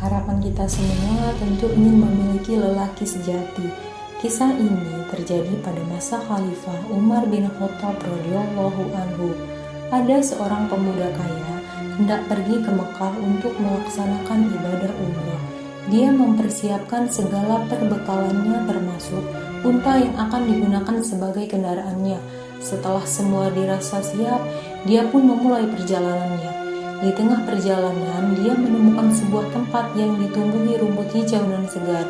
Harapan kita semua tentu ingin memiliki lelaki sejati. Kisah ini terjadi pada masa Khalifah Umar bin Khattab radhiyallahu anhu. Ada seorang pemuda kaya hendak pergi ke Mekah untuk melaksanakan ibadah umrah. Dia mempersiapkan segala perbekalannya termasuk unta yang akan digunakan sebagai kendaraannya. Setelah semua dirasa siap, dia pun memulai perjalanannya. Di tengah perjalanan, dia menemukan sebuah tempat yang ditumbuhi rumput hijau dan segar.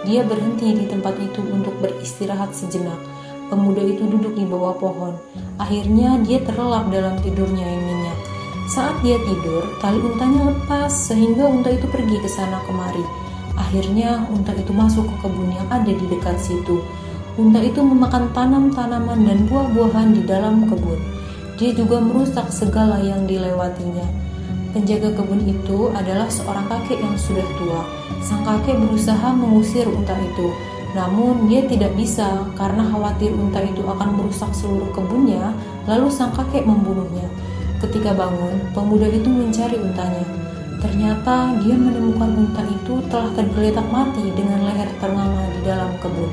Dia berhenti di tempat itu untuk beristirahat sejenak. Pemuda itu duduk di bawah pohon. Akhirnya dia terlelap dalam tidurnya yang nyenyak. Saat dia tidur, tali untanya lepas sehingga unta itu pergi ke sana kemari. Akhirnya unta itu masuk ke kebun yang ada di dekat situ. Unta itu memakan tanaman-tanaman dan buah-buahan di dalam kebun. Dia juga merusak segala yang dilewatinya. Penjaga kebun itu adalah seorang kakek yang sudah tua. Sang kakek berusaha mengusir unta itu, namun dia tidak bisa karena khawatir unta itu akan merusak seluruh kebunnya, lalu sang kakek membunuhnya. Ketika bangun, pemuda itu mencari untanya. Ternyata dia menemukan unta itu telah tergeletak mati dengan leher ternganga di dalam kebun.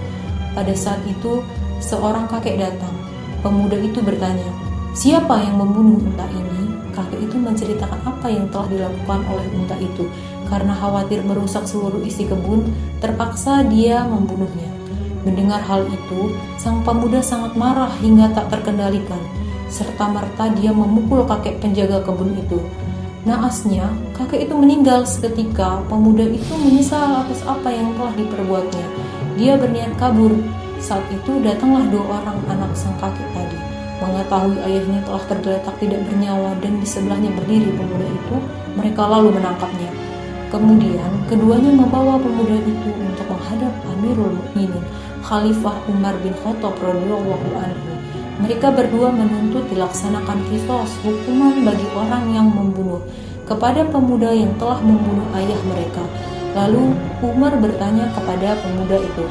Pada saat itu, seorang kakek datang. Pemuda itu bertanya, "Siapa yang membunuh unta ini?" Kakek itu menceritakan apa yang telah dilakukan oleh unta itu. Karena khawatir merusak seluruh isi kebun, terpaksa dia membunuhnya. Mendengar hal itu, sang pemuda sangat marah hingga tak terkendalikan. Serta-merta dia memukul kakek penjaga kebun itu. Naasnya, kakek itu meninggal seketika. Pemuda itu menyesal atas apa yang telah diperbuatnya. Dia berniat kabur. Saat itu datanglah 2 orang anak sang kakek tadi. Mengetahui ayahnya telah tergeletak tidak bernyawa dan di sebelahnya berdiri pemuda itu, mereka lalu menangkapnya. Kemudian keduanya membawa pemuda itu untuk menghadap Amirul Mukminin Khalifah Umar bin Khattab radhiyallahu anhu. Mereka berdua menuntut dilaksanakan qisas, hukuman bagi orang yang membunuh, kepada pemuda yang telah membunuh ayah mereka. Lalu Umar bertanya kepada pemuda itu.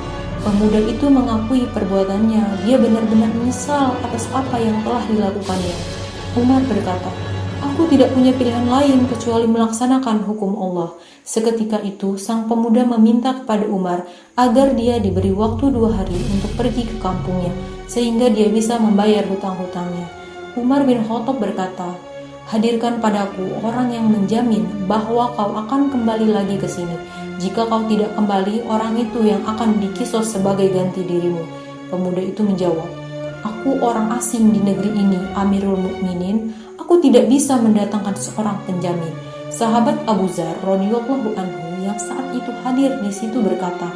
Pemuda itu mengakui perbuatannya. Dia benar-benar menyesal atas apa yang telah dilakukannya. Umar berkata, "Aku tidak punya pilihan lain kecuali melaksanakan hukum Allah." Seketika itu, sang pemuda meminta kepada Umar agar dia diberi waktu 2 hari untuk pergi ke kampungnya, sehingga dia bisa membayar hutang-hutangnya. Umar bin Khattab berkata, "Hadirkan padaku orang yang menjamin bahwa kau akan kembali lagi ke sini. Jika kau tidak kembali, orang itu yang akan dikisos sebagai ganti dirimu." Pemuda itu menjawab, "Aku orang asing di negeri ini, Amirul Mukminin. Aku tidak bisa mendatangkan seorang penjamin." Sahabat Abu Dzar radhiyallahu anhu yang saat itu hadir di situ berkata,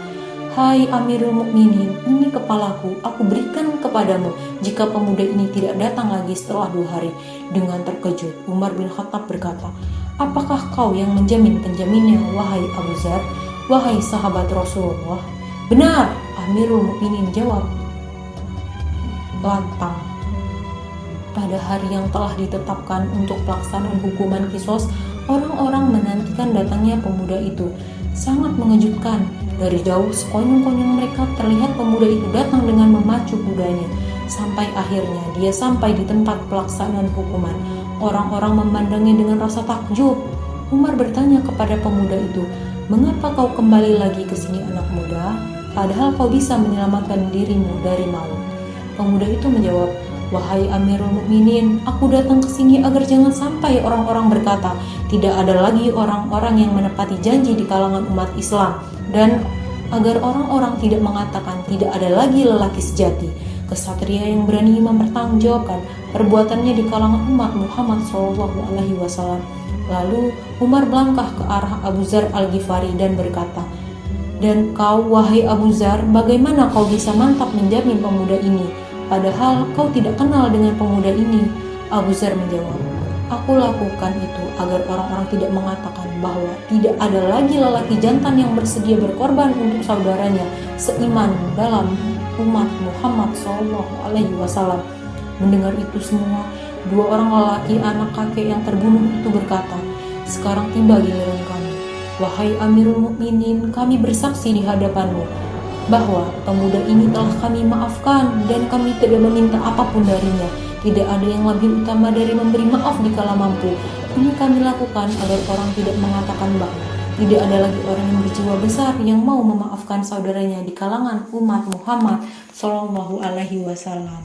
"Hai Amirul Mukminin, ini kepalaku, aku berikan kepadamu jika pemuda ini tidak datang lagi setelah 2 hari." Dengan terkejut, Umar bin Khattab berkata, "Apakah kau yang menjamin penjaminnya, wahai Abu Dzar, wahai sahabat Rasulullah?" "Benar," Amirul Mukminin jawab lantang. Pada hari yang telah ditetapkan untuk pelaksanaan hukuman qisas, orang-orang menantikan datangnya pemuda itu. Sangat mengejutkan. Dari jauh sekonyong-konyong mereka terlihat pemuda itu datang dengan memacu kudanya. Sampai akhirnya dia sampai di tempat pelaksanaan hukuman. Orang-orang memandangnya dengan rasa takjub. Umar bertanya kepada pemuda itu, "Mengapa kau kembali lagi ke sini, anak muda? Padahal kau bisa menyelamatkan dirimu dari maut." Pemuda itu menjawab, "Wahai Amirul Mukminin, aku datang ke sini agar jangan sampai orang-orang berkata, tidak ada lagi orang-orang yang menepati janji di kalangan umat Islam, dan agar orang-orang tidak mengatakan tidak ada lagi lelaki sejati, kesatria yang berani mempertanggungjawabkan perbuatannya di kalangan umat Muhammad SAW." Lalu Umar melangkah ke arah Abu Dzar Al-Ghifari dan berkata, "Dan kau, wahai Abu Dzar, bagaimana kau bisa mantap menjamin pemuda ini? Padahal kau tidak kenal dengan pemuda ini." Abu Dzar menjawab, "Aku lakukan itu agar orang-orang tidak mengatakan bahwa tidak ada lagi lelaki jantan yang bersedia berkorban untuk saudaranya seiman dalam umat Muhammad SAW." Mendengar itu semua, 2 orang lelaki anak kakek yang terbunuh itu berkata, "Sekarang tiba giliran kami. Wahai Amirul Mukminin, kami bersaksi di hadapanmu bahwa pemuda ini telah kami maafkan dan kami tidak meminta apapun darinya. Tidak ada yang lebih utama dari memberi maaf dikala mampu. Ini kami lakukan agar orang tidak mengatakan bahwa Tidak ada lagi orang yang berjiwa besar yang mau memaafkan saudaranya di kalangan umat Muhammad Shallallahu Alaihi Wasallam.